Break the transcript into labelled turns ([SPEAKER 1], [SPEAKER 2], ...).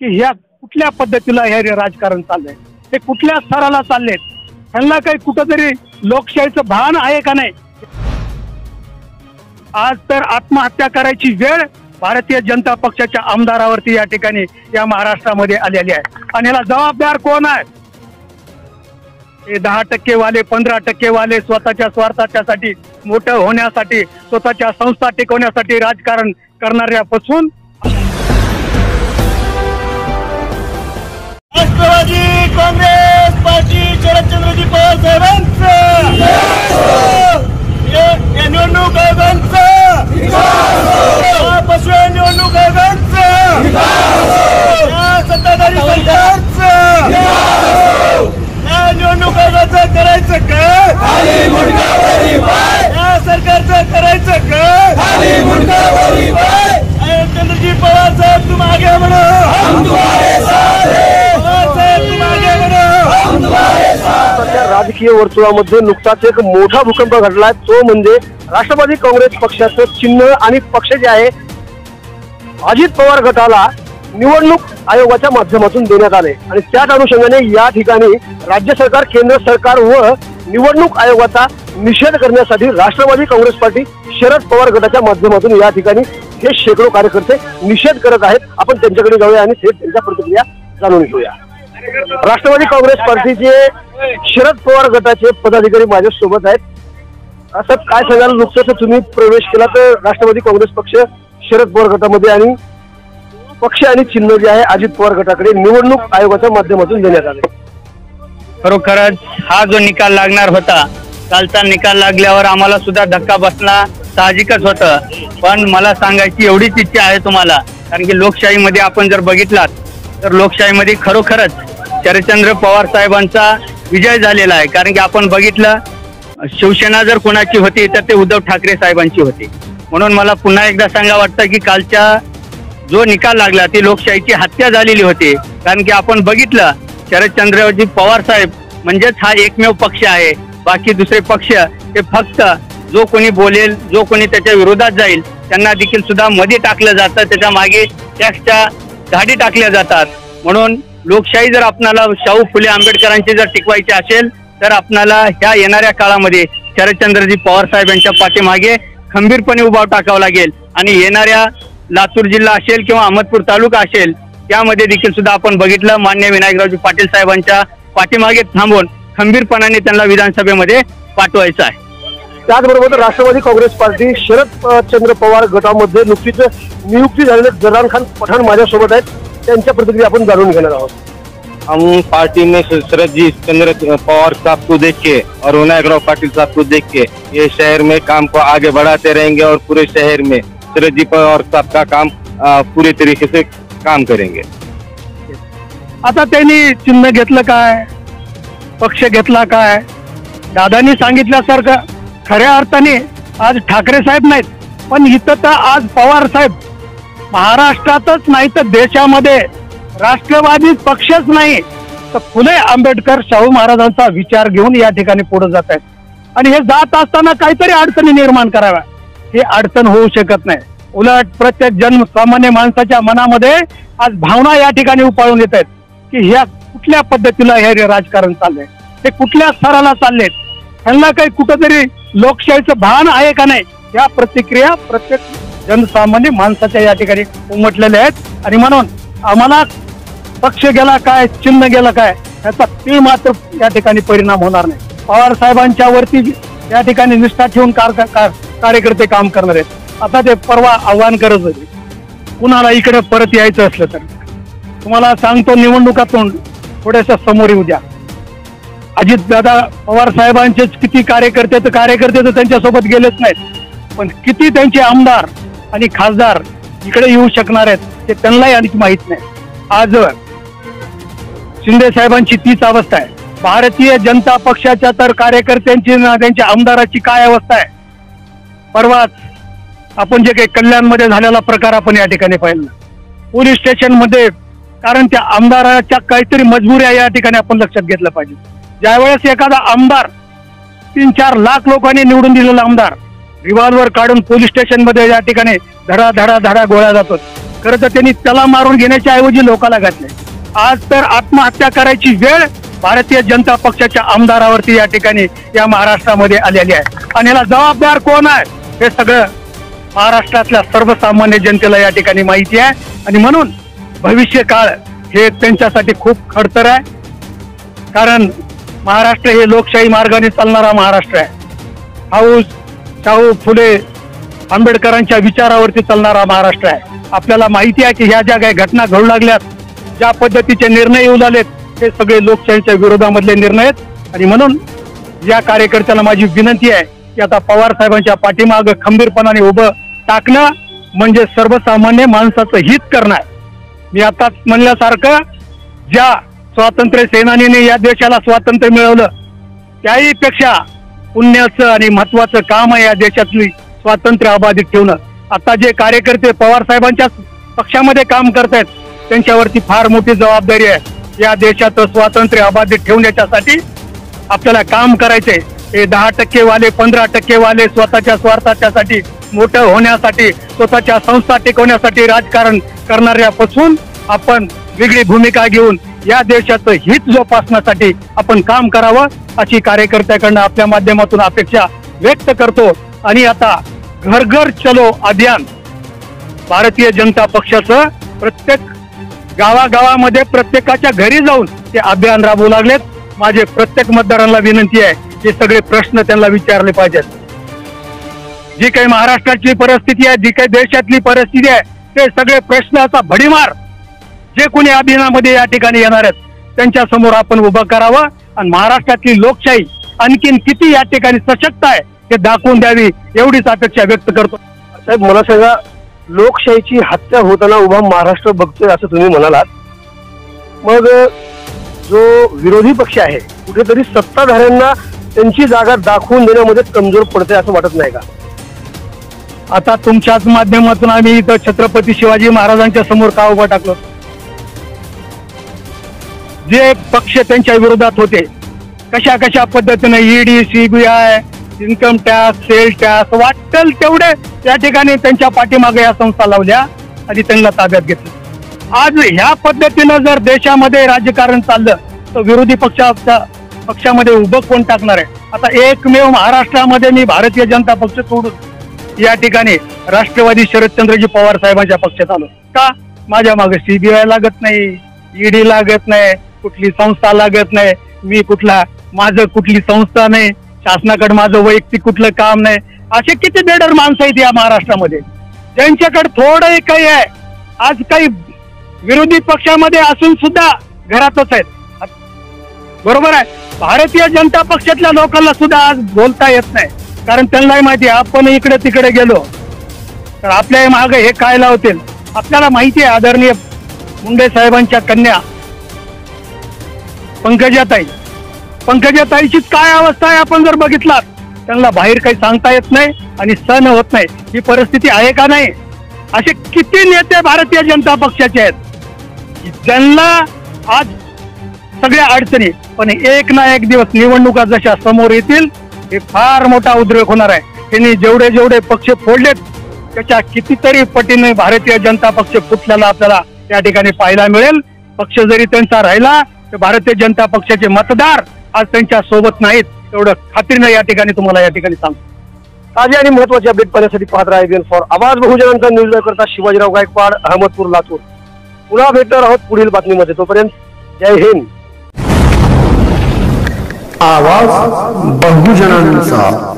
[SPEAKER 1] की ह्या कुठल्या पद्धतीला हे राजकारण चाललंय, ते कुठल्या स्तराला चालले, त्यांना काही कुठंतरी लोकशाहीचं भान आहे का नाही। आज तर आत्महत्या करायची वेळ भारतीय जनता पक्षाच्या आमदारावरती या ठिकाणी या महाराष्ट्रामध्ये आलेली आहे आणि याला जबाबदार कोण आहे? हे 10% वाले 15% वाले स्वतःच्या स्वार्थाच्यासाठी मोठं होण्यासाठी स्वतःच्या संस्था टिकवण्यासाठी राजकारण करणाऱ्यापासून
[SPEAKER 2] राष्ट्रवादी काँग्रेस पार्टी शरदचंद्रजी पवार साहेबांचं निवडणूक आयोगांचं पशु निवडणूक आयोगांचं सत्ताधारी सरकारचं निवडणूक आयोगाचं करायचं काय? या सरकारचं करायचं काय? चंद्रजी पवार साहेब तुम आगे बढ़ो, हम तुम्हारे साथ हैं। पवार साहेब तुम आगे बढ़ो, हम तुम्हारे साथ हैं।
[SPEAKER 3] राजकीय वर्तुळामध्ये नुकताच एक मोठा भूकंप घडलाय, तो म्हणजे राष्ट्रवादी काँग्रेस पक्षाचं चिन्ह आणि पक्ष जे आहे अजित पवार गटाला निवडणूक आयोगाच्या माध्यमातून देण्यात आले आणि त्याच अनुषंगाने या ठिकाणी राज्य सरकार, केंद्र सरकार व निवडणूक आयोगाचा निषेध करण्यासाठी राष्ट्रवादी काँग्रेस पार्टी शरद पवार गटाच्या माध्यमातून या ठिकाणी हे शेकडो कार्यकर्ते निषेध करत आहेत। आपण त्यांच्याकडे जाऊया आणि थेट त्यांच्या प्रतिक्रिया जाणून घेऊया। राष्ट्रवादी काँग्रेस पार्टीचे शरद पवार गटाचे पदाधिकारी माझ्या सोबत आहेत। असं काय सांगाल, नुकतंच तुम्ही प्रवेश केला तर राष्ट्रवादी काँग्रेस पक्ष शरद पवार गटामध्ये आणि पक्ष आणि चिन्ह जे आहे अजित पवार गटाकडे निवडणूक आयोगाच्या माध्यमातून देण्यात आले।
[SPEAKER 4] खरोखरच हा जो निकाल लागणार होता, कालचा निकाल लागल्यावर आम्हाला सुद्धा धक्का बसला, साहजिकच होतं। पण मला सांगायची एवढीच इच्छा आहे तुम्हाला, कारण की लोकशाहीमध्ये आपण जर बघितलात तर लोकशाहीमध्ये खरोखरच शरदचंद्र पवार साहेबांचा विजय झालेला आहे। कारण की आपण बघितलं, शिवसेना जर कोणाची होती तर ते उद्धव ठाकरे साहेबांची होती। म्हणून मला पुन्हा एकदा सांगा वाटतं की कालच्या जो निकाल लागला ती लोकशाहीची हत्या झालेली होती। कारण की आपण बघितलं, शरदचंद्रजी पवार साहेब म्हणजेच हा एकमेव पक्ष आहे। बाकी दुसरे पक्ष हे फक्त जो कोणी बोलेल, जो कोणी त्याच्या विरोधात जाईल त्यांना देखील सुद्धा मध्ये टाकलं जातं, त्याच्या मागे टॅक्सच्या धाडी टाकल्या जातात। म्हणून लोकशाही जर आपणाला शाहू फुले आंबेडकरांची जर टिकवायची असेल तर आपणाला ह्या येणाऱ्या काळामध्ये शरदचंद्रजी पवार साहेब यांच्या पाठीमागे खंबीरपणे उभा टाकावं लागेल आणि येणाऱ्या लातूर जिल्हा असेल किंवा अहमदपूर तालुका असेल त्यामध्ये देखील सुद्धा आपण बघितलं, माननीय विनायकरावजी पाटील साहेबांच्या पाठीमागे थांबून खंबीरपणाने त्यांना विधानसभेमध्ये पाठवायचं आहे।
[SPEAKER 3] त्याचबरोबर राष्ट्रवादी काँग्रेस पार्टी शरद चंद्र पवार गटामध्ये नुकतीच नियुक्ती झालेले जरान खान पठाण माझ्यासोबत आहेत, त्यांच्या प्रतिक्रिया आपण जाणून घेणार आहोत।
[SPEAKER 5] हम पार्टी में शरद जी चंद्र पवार साहब को देख के और विनायकराव पाटिल साहब को देख के ये शहर में काम को आगे बढ़ाते रहेंगे और पूरे शहर में शरद जी पवार साहब का काम पूरे तरीके से काम करेंगे।
[SPEAKER 1] आता त्यांनी चिन्ह घेतलं काय, पक्ष घेतला काय, दादांनी सांगितल्यासारखं खऱ्या अर्थाने आज ठाकरे साहेब नाहीत, पण इथं तर आज पवार साहेब महाराष्ट्रातच नाही तर देशामध्ये राष्ट्रवादी पक्षच नाही तर फुले आंबेडकर शाहू महाराजांचा विचार घेऊन या ठिकाणी पुढे जात आहेत आणि हे जात असताना काहीतरी अडचणी निर्माण कराव्या, हे अडचण होऊ शकत नाही। उलट प्रत्येक जनसामान्य माणसाच्या मनामध्ये आज भावना या ठिकाणी उपाळून येत आहेत की ह्या कुठल्या पद्धतीला हे राजकारण चाललंय, ते कुठल्या स्तराला चाललेत, त्यांना काही कुठंतरी लोकशाहीचं भान आहे का नाही। या प्रतिक्रिया प्रत्येक जनसामान्य माणसाच्या या ठिकाणी उमटलेल्या आहेत आणि म्हणून आम्हाला पक्ष गेला काय, चिन्ह गेलं काय याचा तीळ मात्र या ठिकाणी परिणाम होणार नाही। पवार साहेबांच्या वरती या ठिकाणी निष्ठा ठेवून कार्यकर्ते काम करणार आहेत। आता ते परवा आव्हान करत होते, कुणाला इकडे परत यायचं असलं तर तुम्हाला सांगतो, निवडणुकातून थोड्याशा समोर येऊ द्या। अजितदादा पवार साहेबांचे किती कार्यकर्ते तर त्यांच्यासोबत गेलेच नाहीत, पण किती त्यांचे आमदार आणि खासदार इकडे येऊ शकणार आहेत ते त्यांनाही आणखी माहीत नाही। आज शिंदे साहेबांची तीच अवस्था आहे, भारतीय जनता पक्षाच्या तर कार्यकर्त्यांची त्यांच्या आमदाराची काय अवस्था आहे। परवाच आपण जे काही कल्याणमध्ये झालेला प्रकार आपण या ठिकाणी पाहिला, पोलीस स्टेशन मध्ये, कारण त्या आमदाराच्या काहीतरी मजबुऱ्या या ठिकाणी आपण लक्षात घेतलं पाहिजे। ज्यावेळेस एखादा आमदार 3-4 लाख लोकांनी निवडून दिलेला आमदार रिव्हॉल्वर काढून पोलीस स्टेशन मध्ये या ठिकाणी धडा गोळ्या जातो, खरं तर त्यांनी त्याला मारून घेण्याच्या ऐवजी लोकाला घातले. आज तर आत्महत्या करायची वेळ भारतीय जनता पक्षाच्या आमदारावरती या ठिकाणी या महाराष्ट्रामध्ये आलेली आहे. आणि याला जबाबदार कोण आहे हे सगळं महाराष्ट्रातल्या सर्वसामान्य जनतेला या ठिकाणी माहिती आहे. आणि म्हणून भविष्य काळ हे त्यांच्यासाठी खूप खडतर आहे. कारण महाराष्ट्र हे लोकशाही मार्गाने चालणारा महाराष्ट्र आहे. शाहू फुले आंबेडकरांच्या विचारावरती चालणारा महाराष्ट्र आहे. आपल्याला माहिती आहे की ह्या ज्या काही घटना घडू लागल्यात, ज्या पद्धतीचे निर्णय येऊ लागलेत, हे सगळे लोकशाहीच्या विरोधामधले निर्णय आहेत. आणि म्हणून या कार्यकर्त्याला माझी विनंती आहे की आता पवार साहेबांच्या पाठीमागं खंबीरपणाने उभं टाकणं म्हणजे सर्वसामान्य माणसाचं हित करणं आहे. मी आताच म्हणल्यासारखं ज्या स्वातंत्र्य सेनानीने या देशाला स्वातंत्र्य मिळवलं त्याही पेक्षा पुण्याचं आणि महत्वाचं काम आहे या देशातली स्वातंत्र्य अबाधित ठेवणं. आता जे कार्यकर्ते पवार साहेबांच्या पक्षामध्ये काम करतायत त्यांच्यावरती फार मोठी जबाबदारी आहे. या देशाचं स्वातंत्र्य अबाधित ठेवण्याच्यासाठी आपल्याला काम करायचंय. हे 10% वाले 15% वाले स्वतःच्या स्वार्थाच्यासाठी मोठं होण्यासाठी स्वतःच्या संस्था टिकवण्यासाठी राजकारण करणाऱ्यापासून आपण वेगळी भूमिका घेऊन या देशाचं हित जोपासण्यासाठी आपण काम करावं अशी कार्यकर्त्याकडनं आपल्या माध्यमातून अपेक्षा व्यक्त करतो. आणि आता घर घर चलो अभियान भारतीय जनता पक्षाचं प्रत्येक गावागावामध्ये प्रत्येकाच्या घरी जाऊन ते अभियान राबवू लागलेत. माझे प्रत्येक मतदारांना विनंती आहे की सगळे प्रश्न त्यांना विचारले पाहिजेत. जी काही महाराष्ट्राची परिस्थिती आहे, जी काही देशातली परिस्थिती आहे, ते सगळे प्रश्नाचा भडीमार जे कोणी अभियानामध्ये या ठिकाणी येणार आहेत त्यांच्या समोर आपण उभं करावं. आणि महाराष्ट्रातली लोकशाही आणखीन किती या ठिकाणी सशक्त आहे हे दाखवून द्यावी एवढीच अपेक्षा व्यक्त करतो.
[SPEAKER 3] साहेब, मला सांगा, लोकशाहीची हत्या होताना उभा महाराष्ट्र बघतोय असं तुम्ही म्हणालात. मग जो विरोधी पक्ष आहे कुठेतरी सत्ताधाऱ्यांना त्यांची जागा दाखवून देण्यामध्ये कमजोर पडते असं वाटत नाही का?
[SPEAKER 1] आता तुमच्याच माध्यमातून आम्ही इथं छत्रपती शिवाजी महाराजांच्या समोर का उभं टाकलो? जे पक्ष त्यांच्या विरोधात होते कशा कशा पद्धतीने ED, CBI, income tax, sale tax वाटेल तेवढे त्या ठिकाणी त्यांच्या पाठीमागे या संस्था लावल्या आणि त्यांना ताब्यात घेतलं. आज ह्या पद्धतीनं जर देशामध्ये राजकारण चाललं तर विरोधी पक्षामध्ये उभं कोण टाकणार आहे? आता एकमेव महाराष्ट्रामध्ये मी भारतीय जनता पक्ष सोडून या ठिकाणी राष्ट्रवादी शरदचंद्रजी पवार साहेबांच्या पक्षात आलो. का? माझ्या मागे सीबीआय लागत नाही, ईडी लागत नाही, कुठली संस्था लागत नाही, मी माझं कुठली संस्था नाही, शासनाकडे माझं वैयक्तिक कुठलं काम नाही. असे किती बेडर माणसं आहेत या महाराष्ट्रामध्ये ज्यांच्याकडे थोडंही काही आहे. आज काही विरोधी पक्षामध्ये असून सुद्धा घरातच आहेत. बरोबर आहे. भारतीय जनता पक्षातल्या लोकांना सुद्धा आज बोलता येत नाही कारण त्यांनाही माहिती आहे आपण इकडे तिकडे गेलो तर आपल्या मागे हे काय लावतील. आपल्याला माहिती आहे आदरणीय मुंडे साहेबांच्या कन्या पंकजाताईचीच काय अवस्था आहे आपण जर बघितलात. त्यांना बाहेर काही सांगता येत नाही आणि सहन होत नाही. ही परिस्थिती आहे का नाही? असे किती नेते भारतीय जनता पक्षाचे आहेत ज्यांना आज सगळ्या अडचणी, पण एक ना एक दिवस निवडणुका जशा समोर येतील हे फार मोठा उद्रेक होणार आहे. त्यांनी जेवढे पक्ष फोडलेत त्याच्या कितीतरी पटीने भारतीय जनता पक्ष फुटल्याला आपल्याला या ठिकाणी पाहायला मिळेल. पक्ष जरी त्यांचा राहिला तर भारतीय जनता पक्षाचे मतदार आज त्यांच्या सोबत नाहीत एवढं खात्रीने या ठिकाणी तुम्हाला या ठिकाणी सांगतो.
[SPEAKER 3] ताजे आणि महत्वाचे अपडेट पाहण्यासाठी पाहत राहा ABN फॉर आवाज बहुजनांचा न्यूज करता शिवाजीराव गायकवाड, अहमदपूर, लातूर. पुन्हा भेटणार आहोत पुढील बातमीमध्ये. तोपर्यंत जय हिंद.
[SPEAKER 6] आवाज बहुजनांचा.